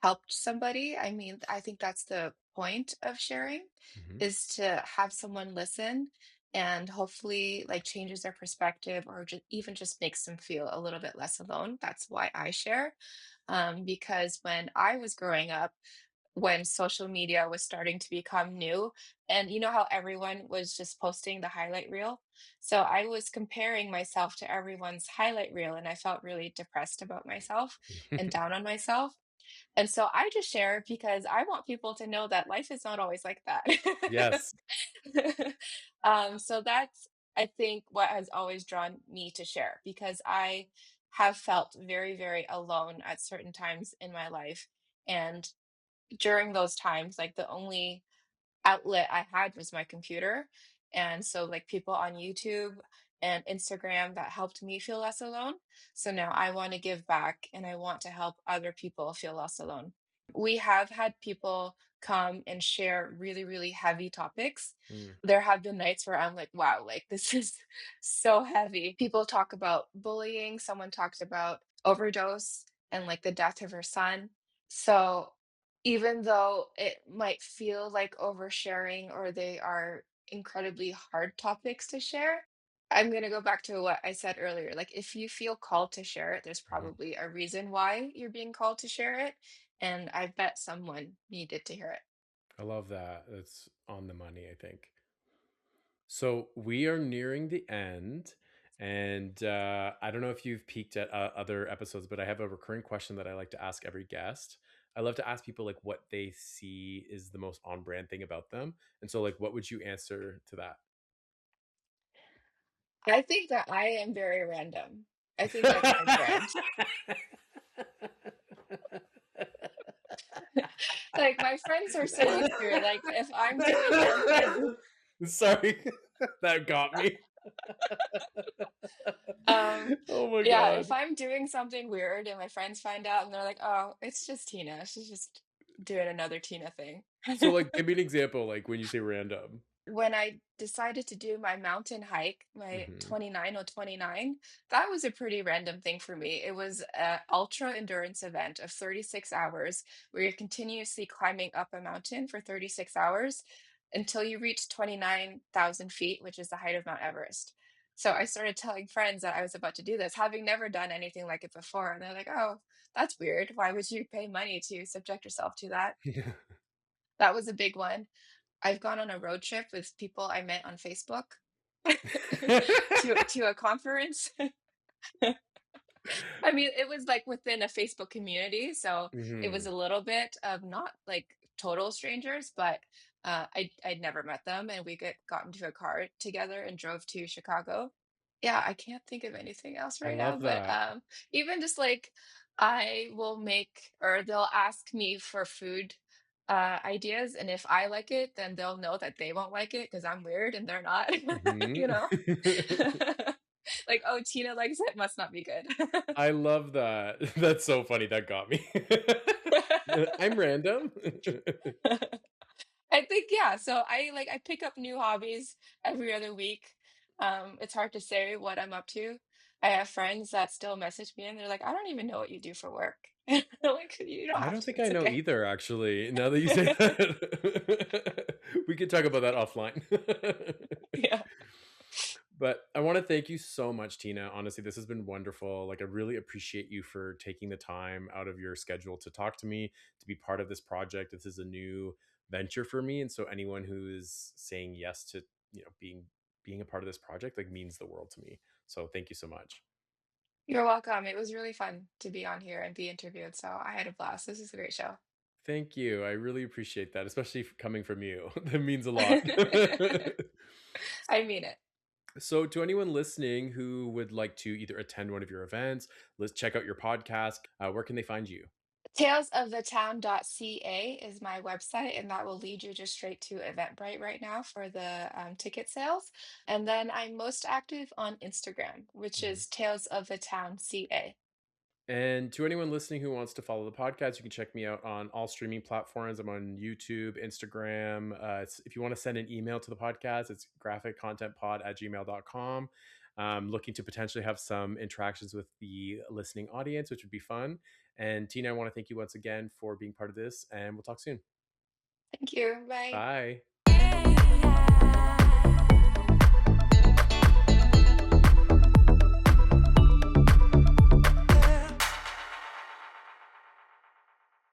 helped somebody. I mean, I think that's the point of sharing Hmm. is to have someone listen and hopefully like changes their perspective or even just makes them feel a little bit less alone. That's why I share. Because when I was growing up, when social media was starting to become new, and you know how everyone was just posting the highlight reel? So I was comparing myself to everyone's highlight reel, and I felt really depressed about myself and down on myself. And so I just share because I want people to know that life is not always like that. Yes. So that's, I think, what has always drawn me to share because I have felt very, very alone at certain times in my life. And during those times, like the only outlet I had was my computer. And so, like, people on YouTube and Instagram that helped me feel less alone. So now I want to give back and I want to help other people feel less alone. We have had people come and share really, really heavy topics. Mm. There have been nights where I'm like, wow, like this is so heavy. People talk about bullying, someone talks about overdose and like the death of her son. So even though it might feel like oversharing or they are incredibly hard topics to share, I'm gonna go back to what I said earlier. Like, if you feel called to share it, there's Mhm. probably a reason why you're being called to share it, and I bet someone needed to hear it. I love that. That's on the money, I think. So we are nearing the end, and I don't know if you've peeked at other episodes, but I have a recurring question that I like to ask every guest. I love to ask people like what they see is the most on brand thing about them, and so like, what would you answer to I think that I am very random. I think like my friends. Like my friends are so used to it. Like if I'm doing something, Sorry, that got me. Oh my yeah, god. if I'm doing something weird and my friends find out and they're like, "Oh, it's just Tina. She's just doing another Tina thing." So like, give me an example, like when you say random. When I decided to do my mountain hike, my Hmm. 29 that was a pretty random thing for me. It was a ultra endurance event of 36 hours where you're continuously climbing up a mountain for 36 hours until you reach 29,000 feet, which is the height of Mount Everest. So I started telling friends that I was about to do this, having never done anything like it before. And they're like, "Oh, that's weird. Why would you pay money to subject yourself to that?" That was a big one. I've gone on a road trip with people I met on Facebook to a conference. I mean, it was like within a Facebook community, so it was Hmm. a little bit of not like total strangers, but I'd never met them, and we got into a car together and drove to Chicago. Yeah, I can't think of anything else I right now, love but that. even just like I will make or they'll ask me for food ideas, and if I like it, then they'll know that they won't like it because I'm weird and they're not, you Hmm. know? Like, oh, Tina likes it, must not be good. I love that. That's so funny. That got me. I'm random. I think, yeah, so I pick up new hobbies every other week. It's hard to say what I'm up to. I have friends that still message me and they're like, "I don't even know what you do for work." I'm like, "You don't I have don't to, think I it's know okay." either, actually. Now that you say that, we could talk about that offline. Yeah. But I want to thank you so much, Tina. Honestly, this has been wonderful. Like, I really appreciate you for taking the time out of your schedule to talk to me, to be part of this project. This is a new venture for me, and so anyone who is saying yes to being a part of this project like means the world to me. So thank you so much. You're welcome. It was really fun to be on here and be interviewed, so I had a blast. This is a great show. Thank you. I really appreciate that, especially coming from you. That means a lot. I mean it. So, to anyone listening who would like to either attend one of your events, let's check out your podcast. Where can they find you? Talesofthetown.ca is my website, and that will lead you just straight to Eventbrite right now for the ticket sales. And then I'm most active on Instagram, which Mhm. is Tales of the Town CA. And to anyone listening who wants to follow the podcast, you can check me out on all streaming platforms. I'm on YouTube, Instagram. If you want to send an email to the podcast, it's graphiccontentpod@gmail.com. Looking to potentially have some interactions with the listening audience, which would be fun. And Tina, I want to thank you once again for being part of this, and we'll talk soon. Thank you. Bye. Bye.